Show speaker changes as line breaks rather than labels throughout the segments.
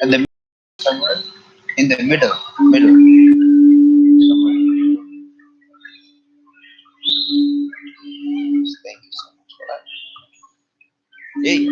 And the somewhere in the middle, middle. Thank you so much for that. Hey.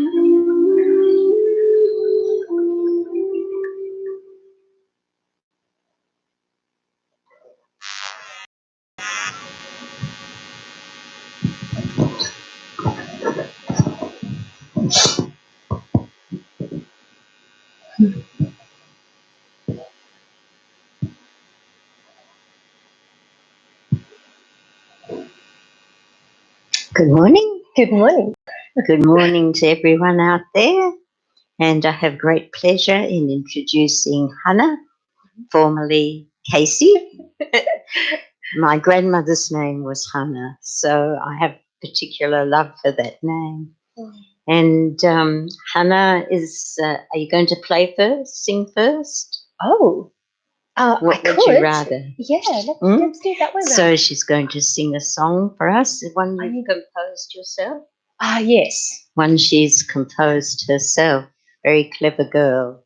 Good morning.
Good morning.
Good morning to everyone out there. And I have great pleasure in introducing Hannah, formerly Casey. My grandmother's name was Hannah, so I have particular love for that name. And Hannah are you going to play first, sing first?
Oh,
What
I
would
could.
you rather?
Yeah, let's do that one.
So she's going to sing a song for us, the one you've composed yourself?
Yes.
One she's composed herself. Very clever girl.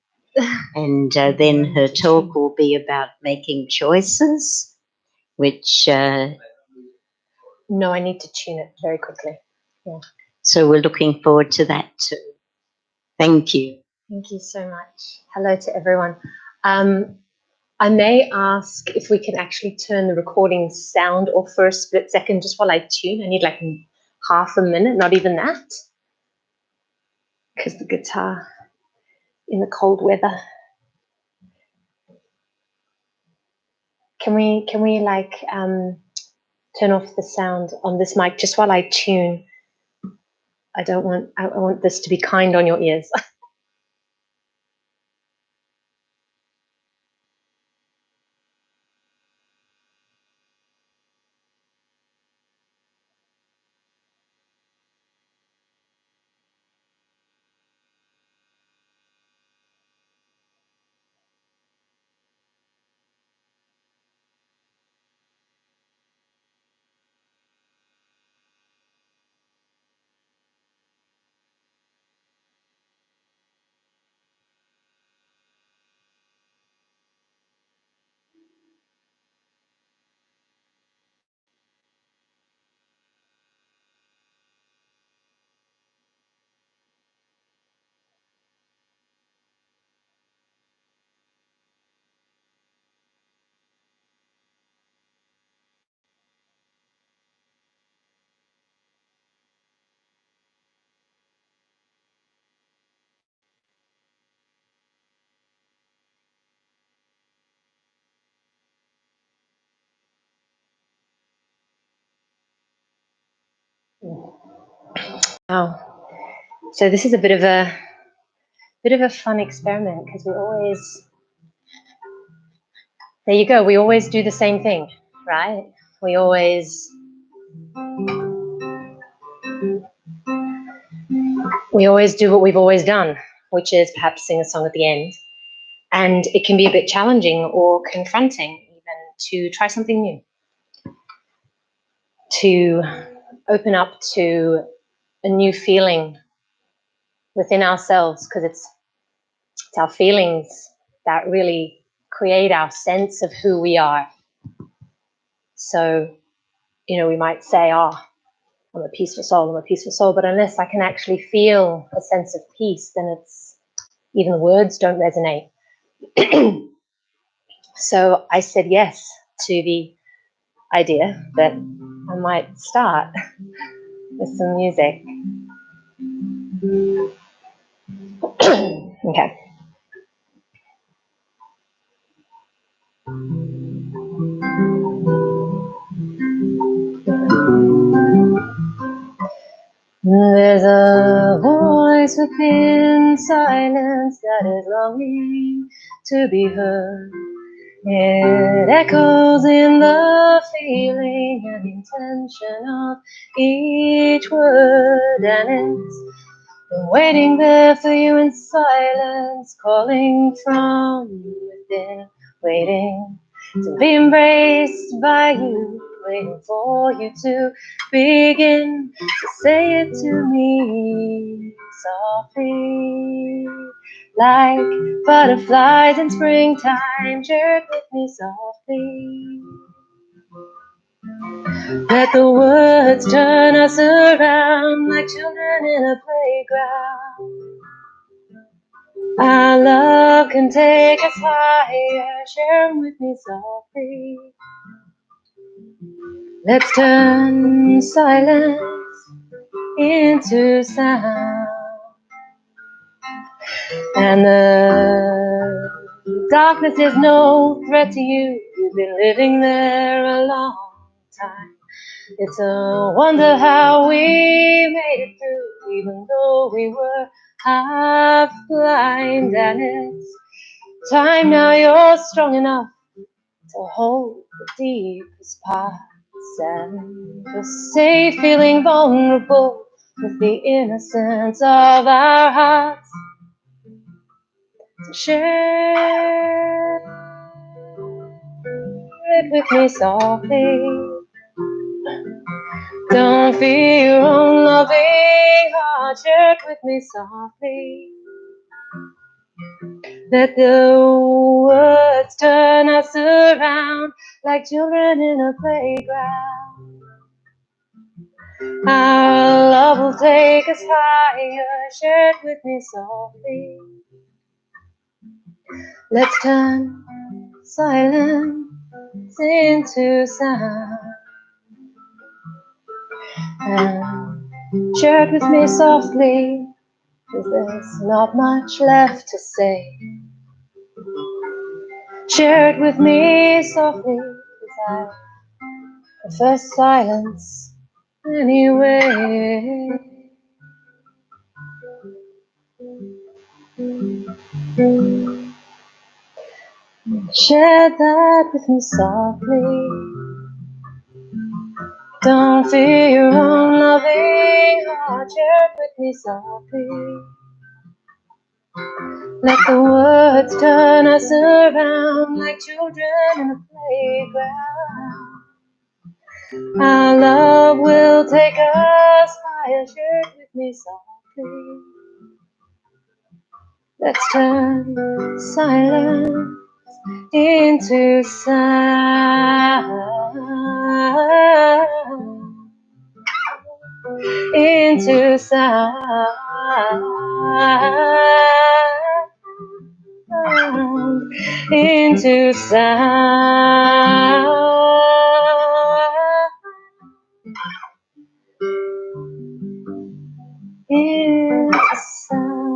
And then her talk will be about making choices, which...
No, I need to tune it very quickly. Yeah.
So we're looking forward to that too. Thank you.
Thank you so much. Hello to everyone. I may ask if we can actually turn the recording sound off for a split second just while I tune. I need like half a minute, not even that, because the guitar in the cold weather. Can we like turn off the sound on this mic just while I tune? I want this to be kind on your ears. Wow. So this is a bit of a fun experiment because there you go, we always do the same thing, right? We always do what we've always done, which is perhaps sing a song at the end. And it can be a bit challenging or confronting even to try something new, to open up to a new feeling within ourselves, because it's our feelings that really create our sense of who we are. So, we might say, oh, I'm a peaceful soul, but unless I can actually feel a sense of peace, then even the words don't resonate. So I said yes to the idea that I might start with some music. Okay. There's a voice within silence that is longing to be heard. It echoes in the feeling and intention of each word, and it's been waiting there for you in silence, calling from within, waiting to be embraced by you, waiting for you to begin to say it to me softly, like butterflies in springtime. Chirp with me softly. Let the words turn us around like children in a playground. Our love can take us higher. Share 'em with me softly. Let's turn silence into sound. And the darkness is no threat to you. You've been living there a long time. It's a wonder how we made it through, even though we were half blind. And it's time now you're strong enough to hold the deepest parts and feel safe, feeling vulnerable with the innocence of our hearts. So share it with me softly. Don't fear your own loving heart. Share it with me softly. Let the words turn us around like children in a playground. Our love will take us higher. Share it with me softly. Let's turn silence into sound. And share it with me softly, 'cause there's not much left to say. Share it with me softly, 'cause I prefer silence anyway. Share that with me softly. Don't fear your own loving heart. Share it with me softly. Let the words turn us around like children in a playground. Our love will take us higher. Share it with me softly. Let's turn silence into sound. Into sound. Into sound. Into sound.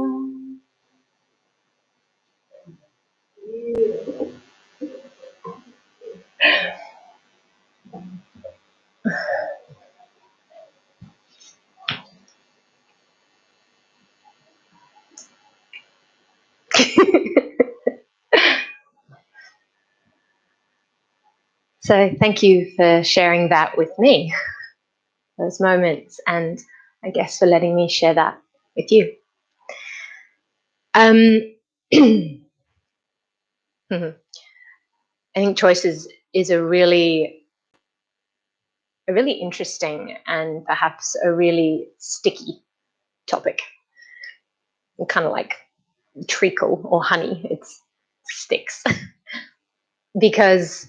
So thank you for sharing that with me, those moments, and I guess for letting me share that with you. I think choices is a really interesting and perhaps a really sticky topic. Kind of like treacle or honey, it sticks. Because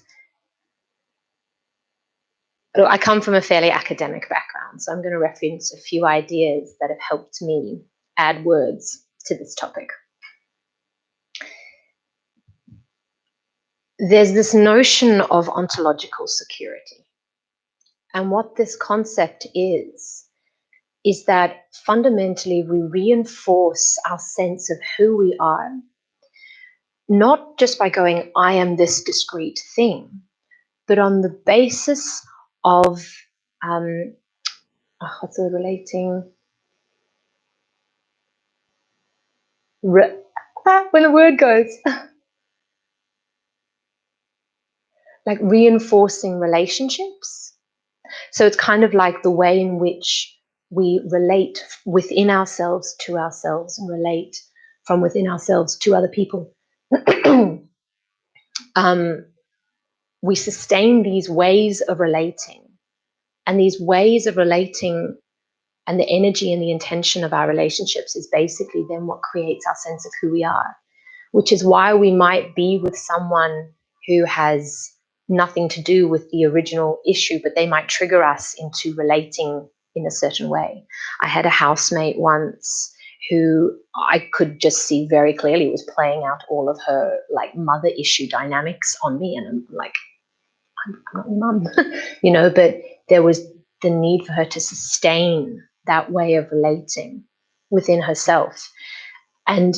I come from a fairly academic background, so I'm going to reference a few ideas that have helped me add words to this topic. There's this notion of ontological security. And what this concept is that fundamentally we reinforce our sense of who we are, not just by going, I am this discrete thing, but on the basis of, what's the relating? When the word goes, like reinforcing relationships. So it's kind of like the way in which we relate within ourselves to ourselves and relate from within ourselves to other people. We sustain these ways of relating, and these ways of relating And the energy and the intention of our relationships is basically then what creates our sense of who we are, which is why we might be with someone who has nothing to do with the original issue, but they might trigger us into relating in a certain way. I had a housemate once who I could just see very clearly was playing out all of her like mother issue dynamics on me. And I'm like, I'm not your mum, you know, but there was the need for her to sustain that way of relating within herself. And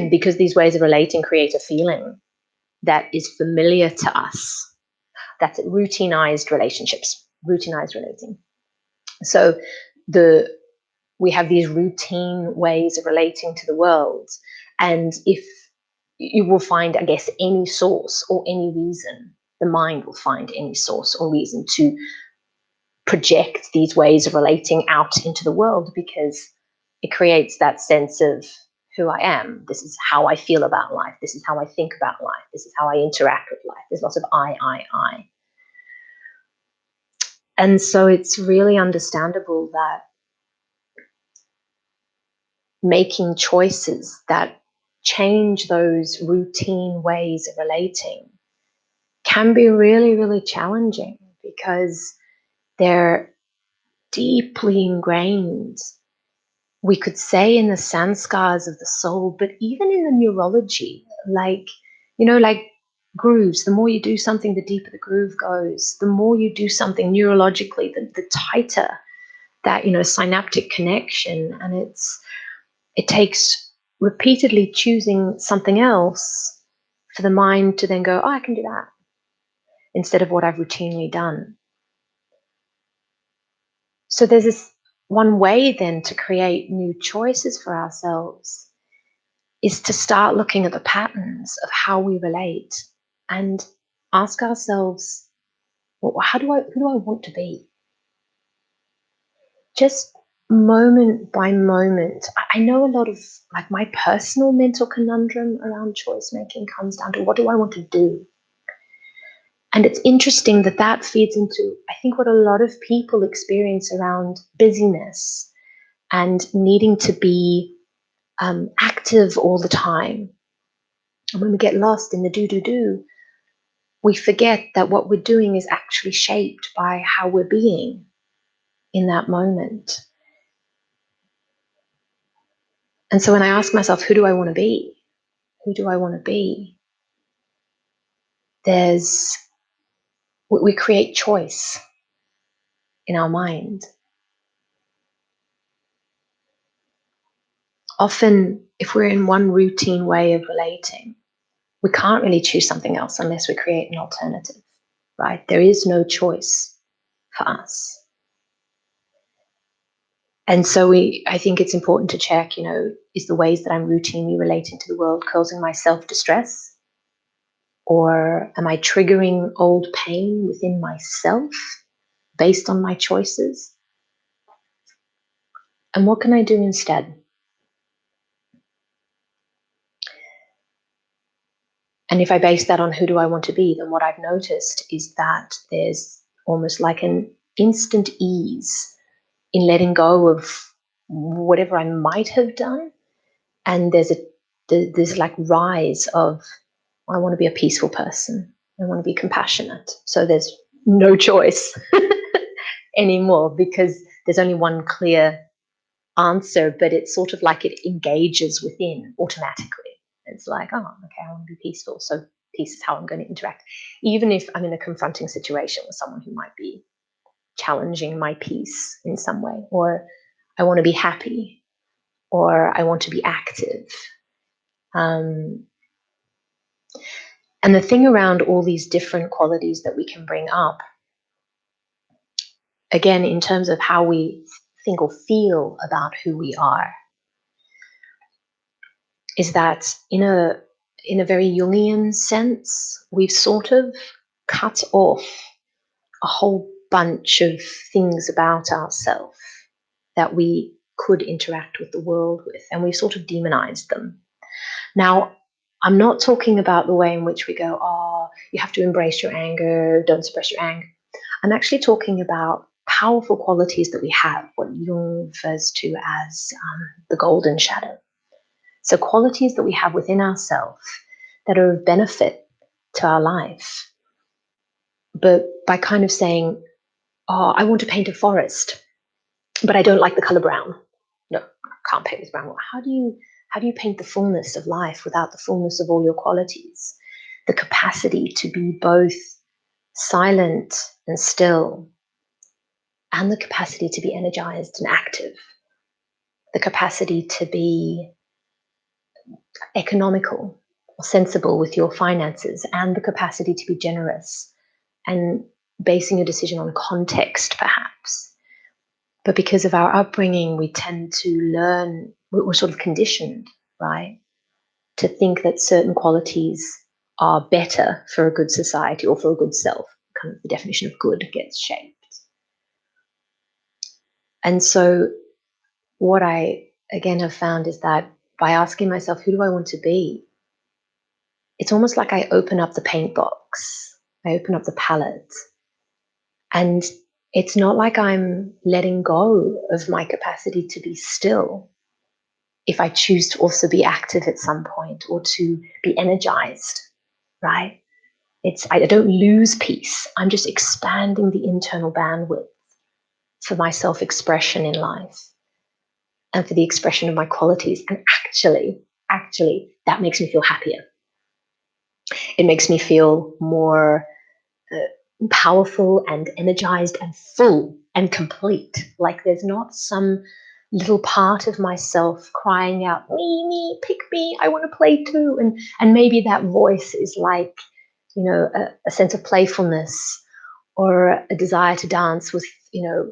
because these ways of relating create a feeling that is familiar to us, that's routinized relationships, routinized relating. So we have these routine ways of relating to the world. And if you will find, I guess, any source or any reason, the mind will find any source or reason to project these ways of relating out into the world, because it creates that sense of who I am. This is how I feel about life. This is how I think about life. This is how I interact with life. There's lots of I. And so it's really understandable that making choices that change those routine ways of relating can be really, really challenging, because they're deeply ingrained, we could say, in the sanskars of the soul, but even in the neurology, like, you know, like grooves. The more you do something, the deeper the groove goes. The more you do something neurologically, the tighter that, you know, synaptic connection. And it takes repeatedly choosing something else for the mind to then go, oh, I can do that, instead of what I've routinely done. So there's this one way then to create new choices for ourselves is to start looking at the patterns of how we relate and ask ourselves, well, who do I want to be? Just moment by moment. I know a lot of, like, my personal mental conundrum around choice making comes down to, what do I want to do? And it's interesting that that feeds into, I think, what a lot of people experience around busyness and needing to be active all the time. And when we get lost in the do, we forget that what we're doing is actually shaped by how we're being in that moment. And so when I ask myself, who do I want to be? Who do I want to be? We create choice in our mind. Often, if we're in one routine way of relating, we can't really choose something else unless we create an alternative, right? There is no choice for us. And so I think it's important to check, you know, is the ways that I'm routinely relating to the world causing myself distress? Or am I triggering old pain within myself based on my choices? And what can I do instead? And if I base that on who do I want to be, then what I've noticed is that there's almost like an instant ease in letting go of whatever I might have done. And there's like rise of, I want to be a peaceful person. I want to be compassionate. So there's no choice anymore, because there's only one clear answer, but it's sort of like it engages within automatically. It's like, oh, okay, I want to be peaceful. So peace is how I'm going to interact. Even if I'm in a confronting situation with someone who might be challenging my peace in some way, or I want to be happy, or I want to be active. And the thing around all these different qualities that we can bring up, again, in terms of how we think or feel about who we are, is that in a very Jungian sense, we've sort of cut off a whole bunch of things about ourselves that we could interact with the world with, and we've sort of demonized them. Now, I'm not talking about the way in which we go, oh, you have to embrace your anger, don't suppress your anger. I'm actually talking about powerful qualities that we have, what Jung refers to as the golden shadow. So qualities that we have within ourselves that are of benefit to our life. But by kind of saying, oh, I want to paint a forest, but I don't like the color brown. No, I can't paint with brown. How do you paint the fullness of life without the fullness of all your qualities? The capacity to be both silent and still, and the capacity to be energized and active, the capacity to be economical or sensible with your finances, and the capacity to be generous and basing a decision on context, perhaps. But because of our upbringing, we tend to learn, we're sort of conditioned, right, to think that certain qualities are better for a good society or for a good self. Kind of the definition of good gets shaped. And so what I, again, have found is that by asking myself, who do I want to be? It's almost like I open up the paint box. I open up the palette. And it's not like I'm letting go of my capacity to be still if I choose to also be active at some point or to be energized, right? I don't lose peace. I'm just expanding the internal bandwidth for my self-expression in life and for the expression of my qualities. And actually, that makes me feel happier. It makes me feel more powerful and energized and full and complete. Like there's not some little part of myself crying out, me, pick me, I want to play too. And maybe that voice is like, you know, a sense of playfulness or a desire to dance with, you know,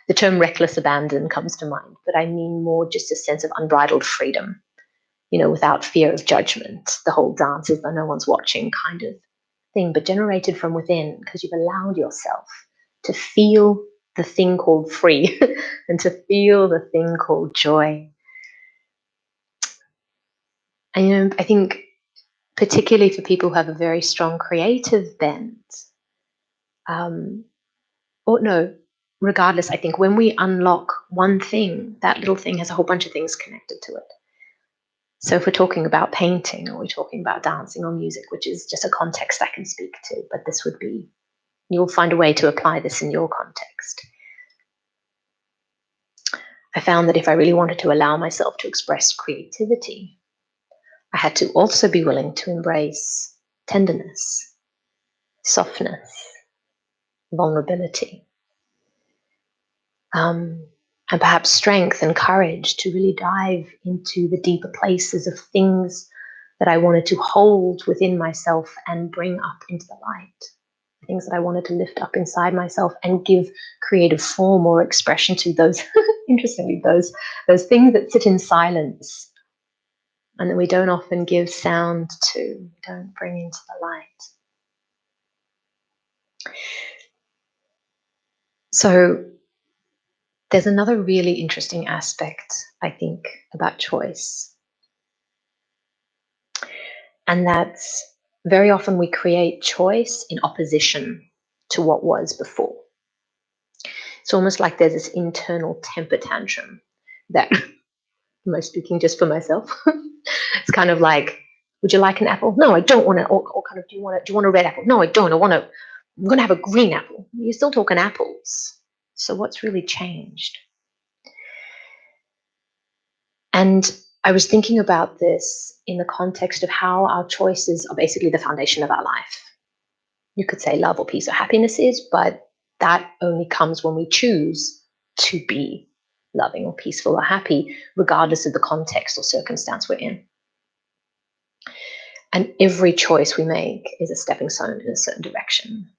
the term reckless abandon comes to mind, but I mean more just a sense of unbridled freedom, you know, without fear of judgment. The whole dance is the no one's watching kind of thing, but generated from within because you've allowed yourself to feel the thing called free and to feel the thing called joy. And, you know, I think particularly for people who have a very strong creative bent, regardless, I think when we unlock one thing, that little thing has a whole bunch of things connected to it. So if we're talking about painting or we're talking about dancing or music, which is just a context I can speak to, but this would be, you'll find a way to apply this in your context. I found that if I really wanted to allow myself to express creativity, I had to also be willing to embrace tenderness, softness, vulnerability, and perhaps strength and courage to really dive into the deeper places of things that I wanted to hold within myself and bring up into the light. Things that I wanted to lift up inside myself and give creative form or expression to. Those, interestingly, those things that sit in silence and that we don't often give sound to, don't bring into the light. So there's another really interesting aspect, I think, about choice. And that's very often we create choice in opposition to what was before. It's almost like there's this internal temper tantrum that, am I speaking just for myself? It's kind of like, would you like an apple? No, I don't want it. Or kind of, do you want a red apple? No, I don't. I'm going to have a green apple. You're still talking apples. So what's really changed? And I was thinking about this in the context of how our choices are basically the foundation of our life. You could say love or peace or happiness is, but that only comes when we choose to be loving or peaceful or happy, regardless of the context or circumstance we're in. And every choice we make is a stepping stone in a certain direction.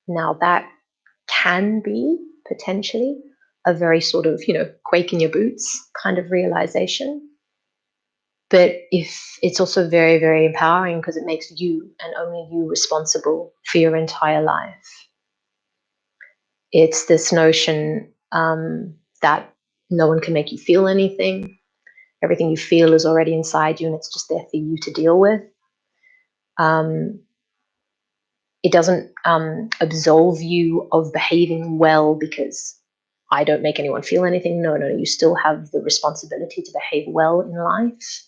Now that can be potentially a very sort of, you know, quake in your boots kind of realization. But if it's also very, very empowering because it makes you and only you responsible for your entire life. It's this notion that no one can make you feel anything. Everything you feel is already inside you and it's just there for you to deal with. It doesn't absolve you of behaving well because I don't make anyone feel anything. No, you still have the responsibility to behave well in life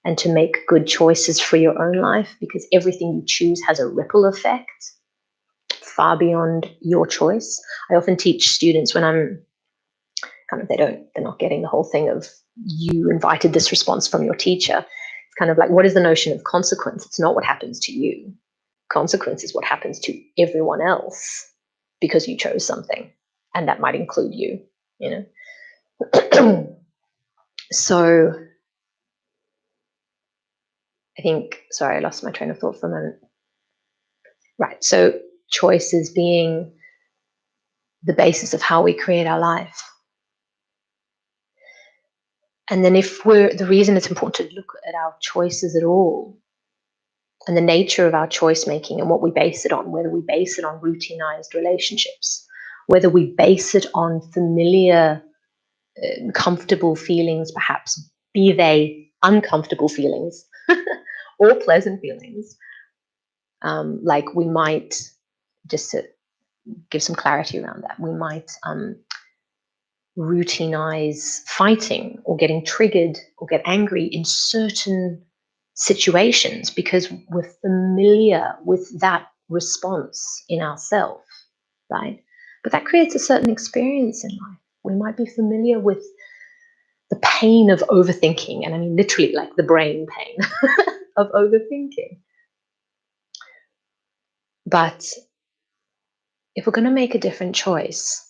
and to make good choices for your own life, because everything you choose has a ripple effect far beyond your choice. I often teach students when I'm kind of, they're not getting the whole thing of you invited this response from your teacher. It's kind of like, what is the notion of consequence? It's not what happens to you. Consequence is what happens to everyone else because you chose something, and that might include you, you know. So I think, sorry, I lost my train of thought for a moment. Right, so choices being the basis of how we create our life. And then the reason it's important to look at our choices at all and the nature of our choice making and what we base it on, whether we base it on routinized relationships, whether we base it on familiar, comfortable feelings, perhaps, be they uncomfortable feelings or pleasant feelings. Like we might, just to give some clarity around that, we might routinize fighting or getting triggered or get angry in certain situations because we're familiar with that response in ourselves, right? But that creates a certain experience in life. We might be familiar with the pain of overthinking, and I mean literally like the brain pain of overthinking. But if we're going to make a different choice,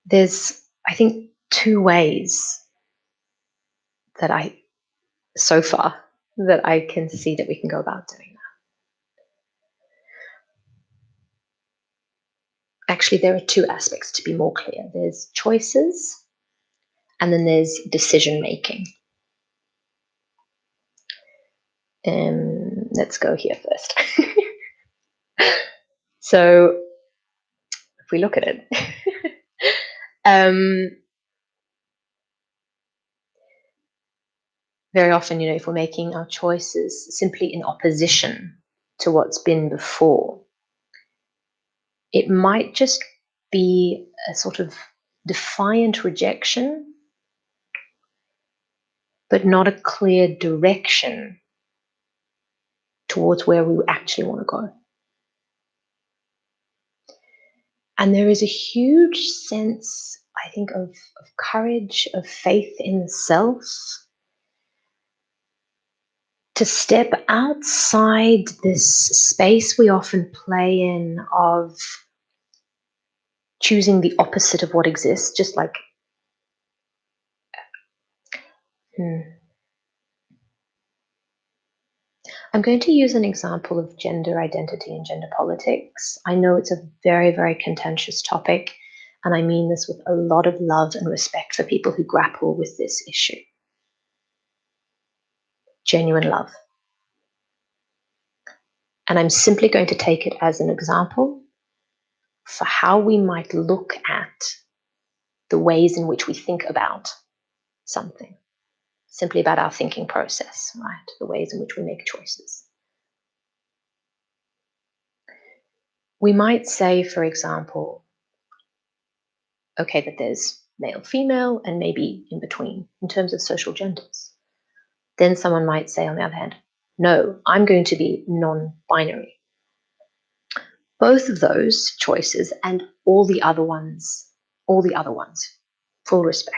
there's, I think, two ways that so far, that I can see that we can go about doing that. Actually, there are two aspects to be more clear. There's choices, and then there's decision making. Let's go here first. So, if we look at it, very often, if we're making our choices simply in opposition to what's been before, it might just be a sort of defiant rejection, but not a clear direction towards where we actually want to go. And there is a huge sense, I think, of courage, of faith in the self, to step outside this space we often play in of choosing the opposite of what exists, just like, I'm going to use an example of gender identity and gender politics. I know it's a very, very contentious topic, and I mean this with a lot of love and respect for people who grapple with this issue. Genuine love. And I'm simply going to take it as an example for how we might look at the ways in which we think about something. Simply about our thinking process, right? The ways in which we make choices. We might say, for example, okay, that there's male, female, and maybe in between in terms of social genders. Then someone might say, on the other hand, no, I'm going to be non-binary. Both of those choices and all the other ones, full respect,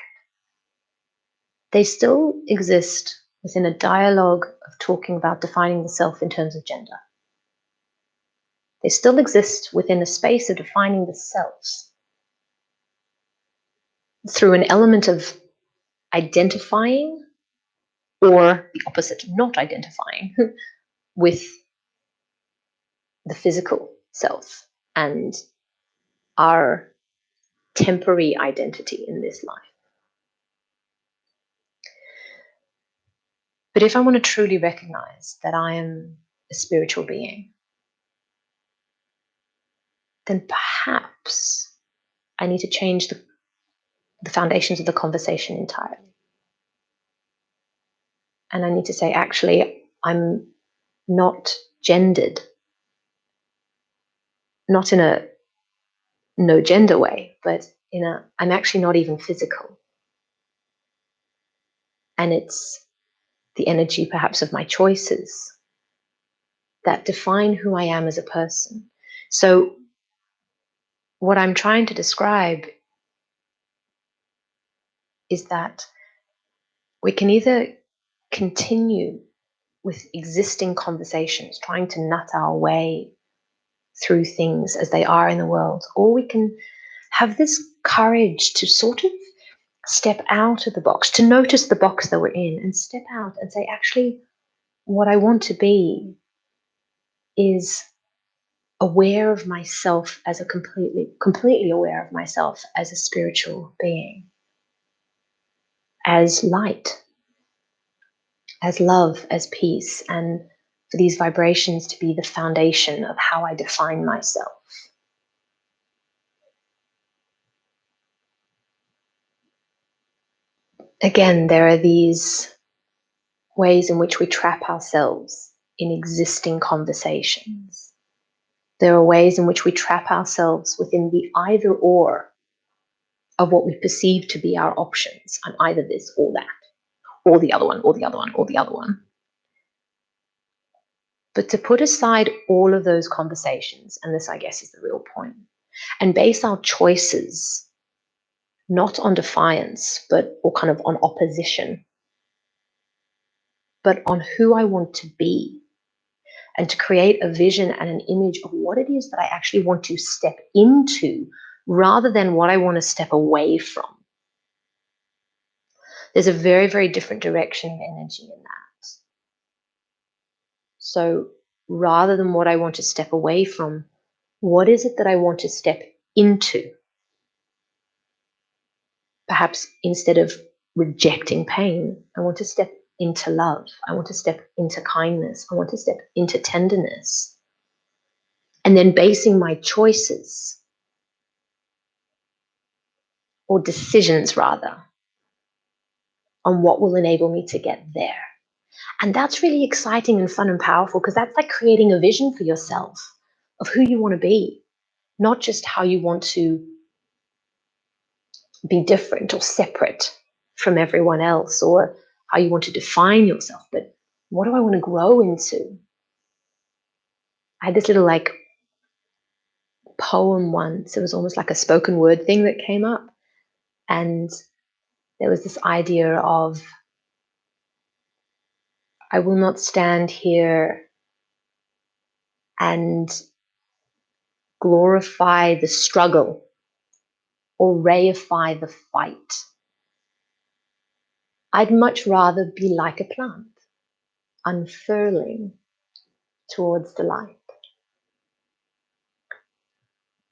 they still exist within a dialogue of talking about defining the self in terms of gender. They still exist within a space of defining the selves through an element of identifying, or the opposite, not identifying with the physical self and our temporary identity in this life. But if I want to truly recognize that I am a spiritual being, then perhaps I need to change the foundations of the conversation entirely. And I need to say, actually, I'm not gendered, not in a no gender way, but in a I'm actually not even physical. And it's the energy perhaps of my choices that define who I am as a person. So what I'm trying to describe is that we can either continue with existing conversations, trying to nut our way through things as they are in the world, or we can have this courage to sort of step out of the box, to notice the box that we're in and step out and say, actually, what I want to be is aware of myself as a completely aware of myself as a spiritual being, as light, as love, as peace, and for these vibrations to be the foundation of how I define myself. Again, there are these ways in which we trap ourselves in existing conversations. There are ways in which we trap ourselves within the either or of what we perceive to be our options. I'm either this or that, or the other one, or the other one, or the other one. But to put aside all of those conversations, and this, I guess, is the real point, and base our choices not on defiance, or kind of on opposition, but on who I want to be, and to create a vision and an image of what it is that I actually want to step into rather than what I want to step away from. There's a very, very different direction of energy in that. So rather than what I want to step away from, what is it that I want to step into? Perhaps instead of rejecting pain, I want to step into love. I want to step into kindness. I want to step into tenderness. And then basing my choices, or decisions rather, on what will enable me to get there. And that's really exciting and fun and powerful, because that's like creating a vision for yourself of who you want to be, not just how you want to be different or separate from everyone else, or how you want to define yourself, but what do I want to grow into? I had this little like poem once. It was almost like a spoken word thing that came up. And there was this idea of, I will not stand here and glorify the struggle or reify the fight. I'd much rather be like a plant, unfurling towards the light.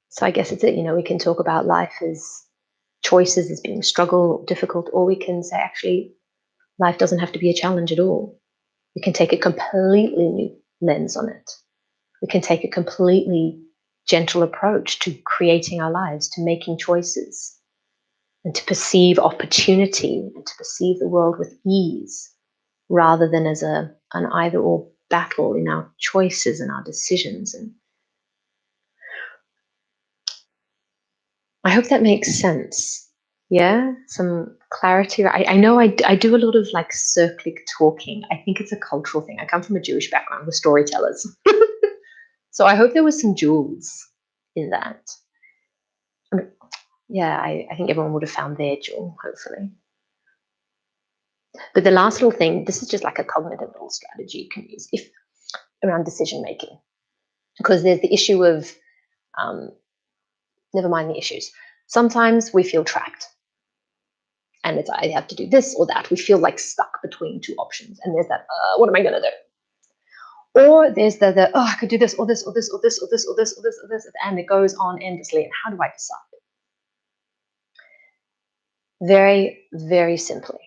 So I guess it's it, we can talk about life as choices as being struggle or difficult, or we can say actually life doesn't have to be a challenge at all. We can take a completely new lens on it. We can take a completely gentle approach to creating our lives, to making choices, and to perceive opportunity and to perceive the world with ease, rather than as an either or battle in our choices and our decisions. And I hope that makes sense. Yeah, some clarity. I know I do a lot of like circlic talking. I think it's a cultural thing. I come from a Jewish background with storytellers. So I hope there was some jewels in that. Yeah, I think everyone would have found their jewel, hopefully. But the last little thing, this is just like a cognitive little strategy you can use around decision making. Because there's the issue of, never mind the issues. Sometimes we feel trapped. And it's, I have to do this or that. We feel like stuck between two options. And there's that, what am I going to do? Or there's the I could do this or this or this or this or this or this or this or this. And it goes on endlessly. And how do I decide? Very, very simply.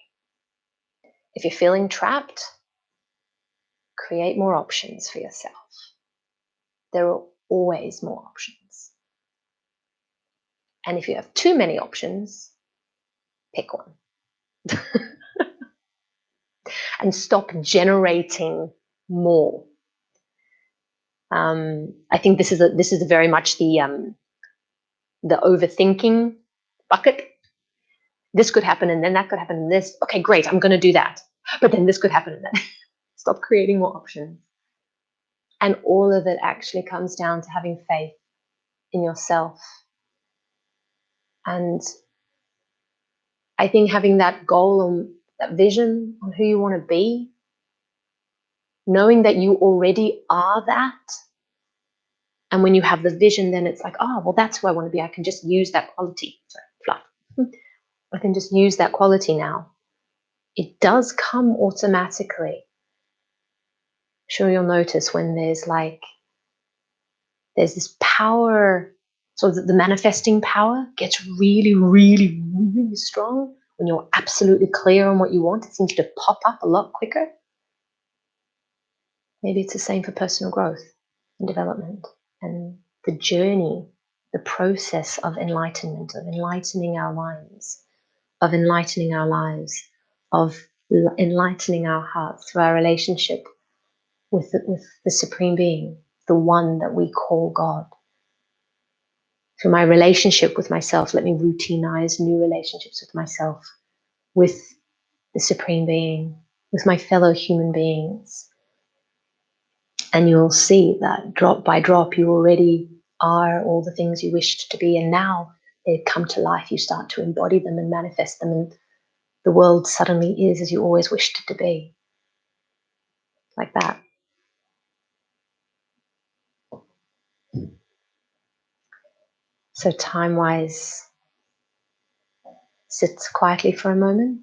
If you're feeling trapped, create more options for yourself. There are always more options. And if you have too many options, pick one. And stop generating more I think this is very much the overthinking bucket. This could happen, and then that could happen, and this. Okay, great, I'm going to do that, but then this could happen, and then stop creating more options. And all of it actually comes down to having faith in yourself. And I think having that goal and that vision on who you want to be, knowing that you already are that. And when you have the vision, then it's like, oh, well, that's who I want to be. I can just use that quality. Sorry, fluff. I can just use that quality now. It does come automatically. Sure, you'll notice when there's this power, so that the manifesting power gets really, really, really strong when you're absolutely clear on what you want. It seems to pop up a lot quicker. Maybe it's the same for personal growth and development and the journey, the process of enlightenment, of enlightening our minds, of enlightening our lives, of enlightening our hearts through our relationship with the Supreme Being, the one that we call God. Through my relationship with myself, let me routinize new relationships with myself, with the Supreme Being, with my fellow human beings. And you'll see that drop by drop, you already are all the things you wished to be. And now they come to life. You start to embody them and manifest them. And the world suddenly is as you always wished it to be. Like that. So time-wise, sit quietly for a moment.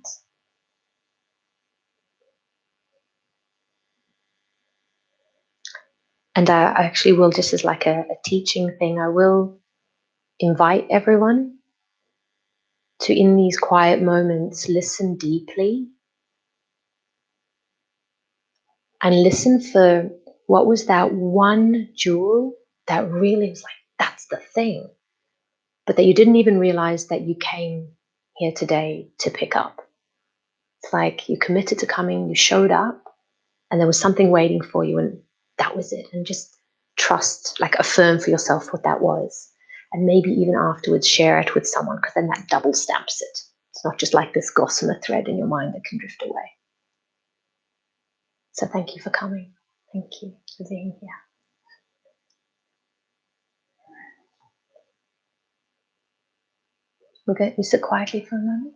And I actually will, just as like a teaching thing, I will invite everyone to, in these quiet moments, listen deeply and listen for what was that one jewel that really was like, that's the thing, but that you didn't even realize that you came here today to pick up. It's like you committed to coming, you showed up, and there was something waiting for you, and that was it. And just trust, like affirm for yourself what that was. And maybe even afterwards share it with someone, because then that double stamps it. It's not just like this gossamer thread in your mind that can drift away. So thank you for coming. Thank you for being here. We're going to sit quietly for a moment.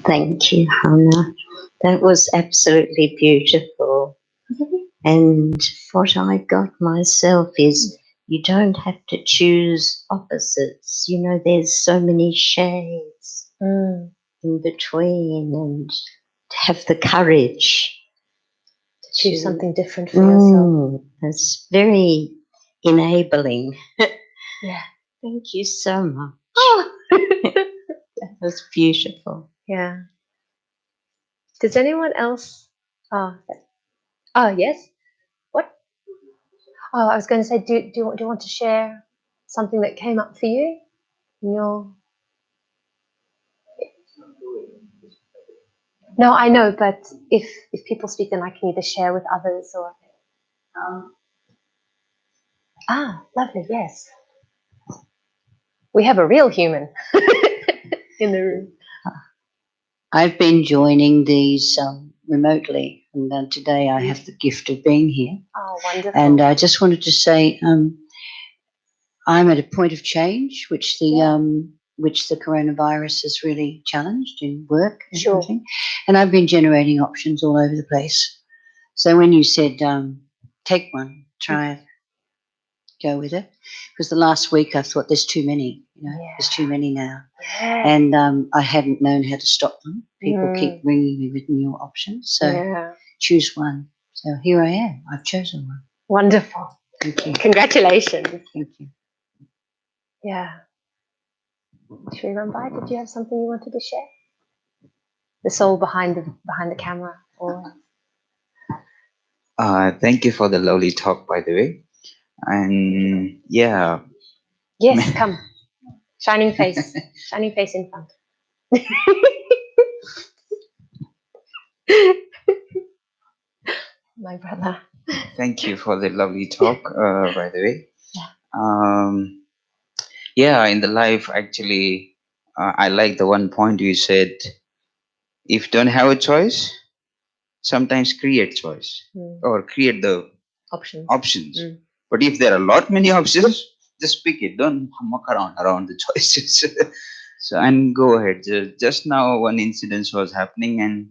Thank you, Hannah. That was absolutely beautiful. And what I got myself is you don't have to choose opposites. You know, there's so many shades in between, and to have the courage
Choose something different for yourself.
It's very enabling.
Yeah.
Thank you so much.
Oh.
That was beautiful.
Yeah. Does anyone else? Oh, yes. What? Oh, I was going to say, do you want to share something that came up for you in your? No, I know, but if people speak, then I can either share with others or. Lovely. Yes, we have a real human in the room.
I've been joining these remotely, and today I have the gift of being here.
Oh, wonderful.
And I just wanted to say I'm at a point of change, which the coronavirus has really challenged in work and
Sure.
everything. And I've been generating options all over the place. So when you said take one, try it, go with it, because the last week I thought there's too many. There's too many now.
Yeah.
And I hadn't known how to stop them. People keep ringing me with new options. So choose one. So here I am. I've chosen one.
Wonderful.
Thank you.
Congratulations.
Thank you.
Yeah. Shri Rambai, did you have something you wanted to share? The soul behind the camera. Or...
Thank you for the lovely talk, by the way. And yeah.
Yes, come. Shining face. Shining face in front. My brother.
Thank you for the lovely talk, by the way. In the life, actually, I like the one point you said, if don't have a choice, sometimes create choice or create the options. But if there are a lot many options, just pick it. Don't muck around the choices. So, and go ahead. Just now, one incident was happening, and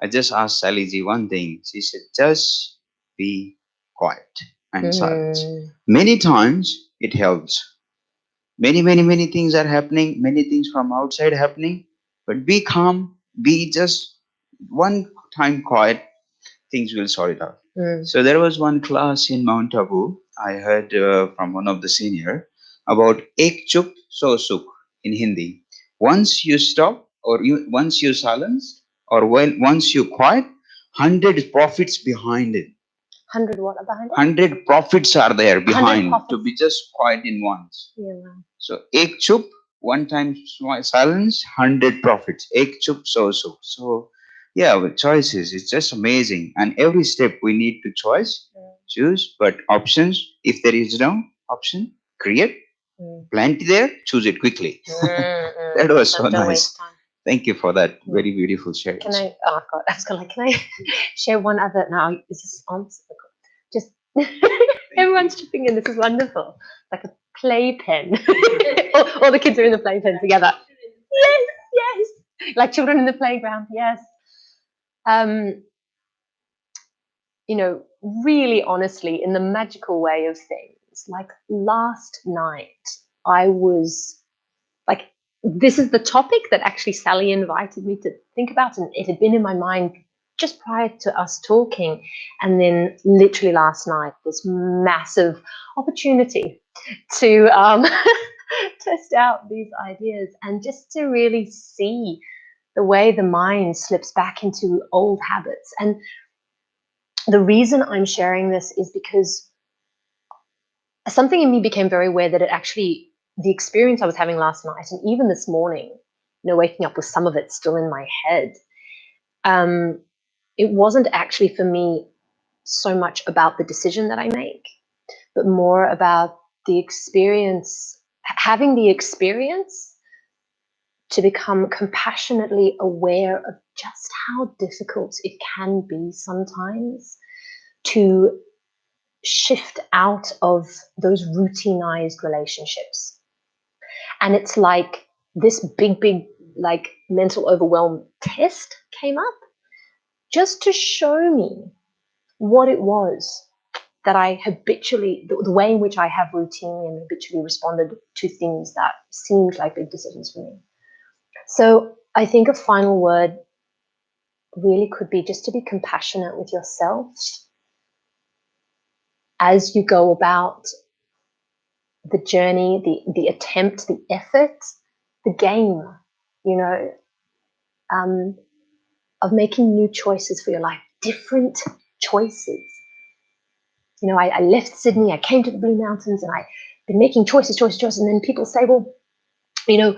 I just asked Sally ji one thing. She said, just be quiet and silent. Many times it helps. Many things are happening, many things from outside happening, but be calm, be just one time quiet, things will sort it out. So there was one class in Mount Abu. I heard from one of the senior about ek chup so sukh in Hindi. Once you stop, or once you silence, or once you quiet, 100 profits behind it.
100 what are behind it?
100 profits are there behind to be just quiet in once. So ek chup, one time silence, 100 profits. Ek chup so sukh. So yeah, with choices, it's just amazing. And every step we need to choose, but options, if there is no option, create. Plenty there, choose it quickly. That was so nice. Thank you for that very beautiful share.
Can I? Oh God, I was going can I share one other? Now is this on? Just everyone's chipping in. This is wonderful. Like a playpen. all the kids are in the playpen together. Yes. Like children in the playground. Yes. Really honestly, in the magical way of things, like last night, I was like, this is the topic that actually Sally invited me to think about, and it had been in my mind just prior to us talking. And then literally last night, this massive opportunity to test out these ideas and just to really see the way the mind slips back into old habits. And the reason I'm sharing this is because something in me became very aware that it actually, the experience I was having last night and even this morning, waking up with some of it still in my head, it wasn't actually for me so much about the decision that I make, but more about the experience, having the experience to become compassionately aware of just how difficult it can be sometimes to shift out of those routinized relationships. And it's like this big, like mental overwhelm test came up. just to show me what it was that I habitually, the way in which I have routinely and habitually responded to things that seemed like big decisions for me. So I think a final word really could be just to be compassionate with yourself as you go about the journey, the attempt, the effort, the game, you know, of making new choices for your life, different choices. You know, I left Sydney, I came to the Blue Mountains, and I've been making choices. And then people say, well, you know,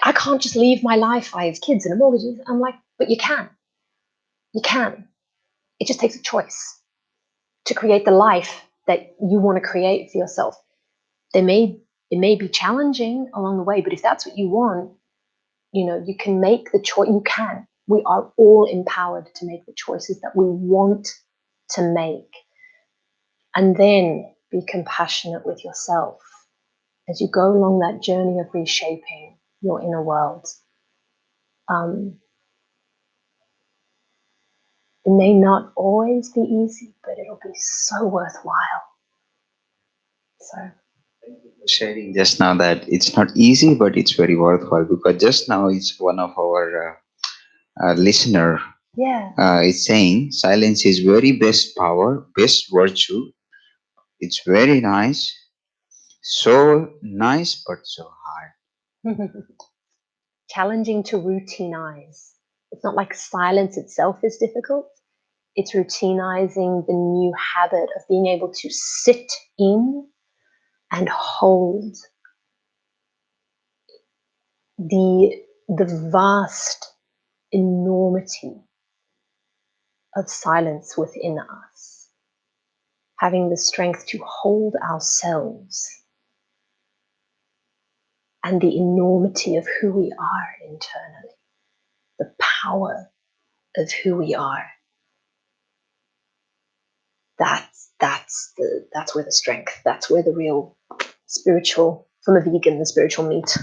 I can't just leave my life. I have kids and a mortgage. I'm like, but you can. You can. It just takes a choice to create the life that you want to create for yourself. It may be challenging along the way, but if that's what you want, you know, you can make the choice. You can. We are all empowered to make the choices that we want to make. And then be compassionate with yourself as you go along that journey of reshaping your inner world. It may not always be easy, but it'll be so worthwhile. So
Sharing just now that it's not easy, but it's very worthwhile, because just now it's one of our listener is saying silence is very best power, best virtue. It's very nice, so nice, but so hard.
challenging to routinize. It's not like silence itself is difficult. It's routinizing the new habit of being able to sit in and hold the vast enormity of silence within us, having the strength to hold ourselves and the enormity of who we are internally, the power of who we are. That's where the strength, that's where the real spiritual, from a vegan, the spiritual meat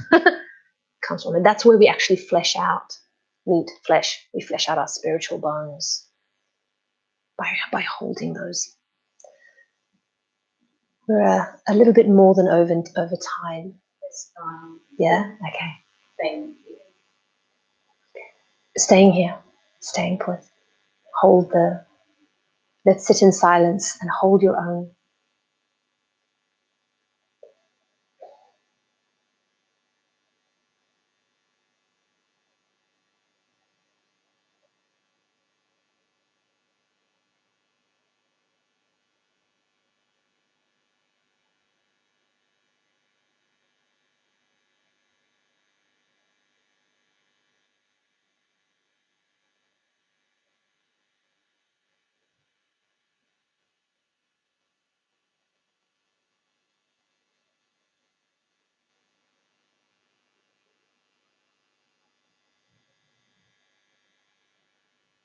comes from. And that's where we actually flesh out meat, flesh. We flesh out our spiritual bones by holding those. We're a little bit more than over time. Yeah? Okay. Staying here, staying put. Let's sit in silence and hold your own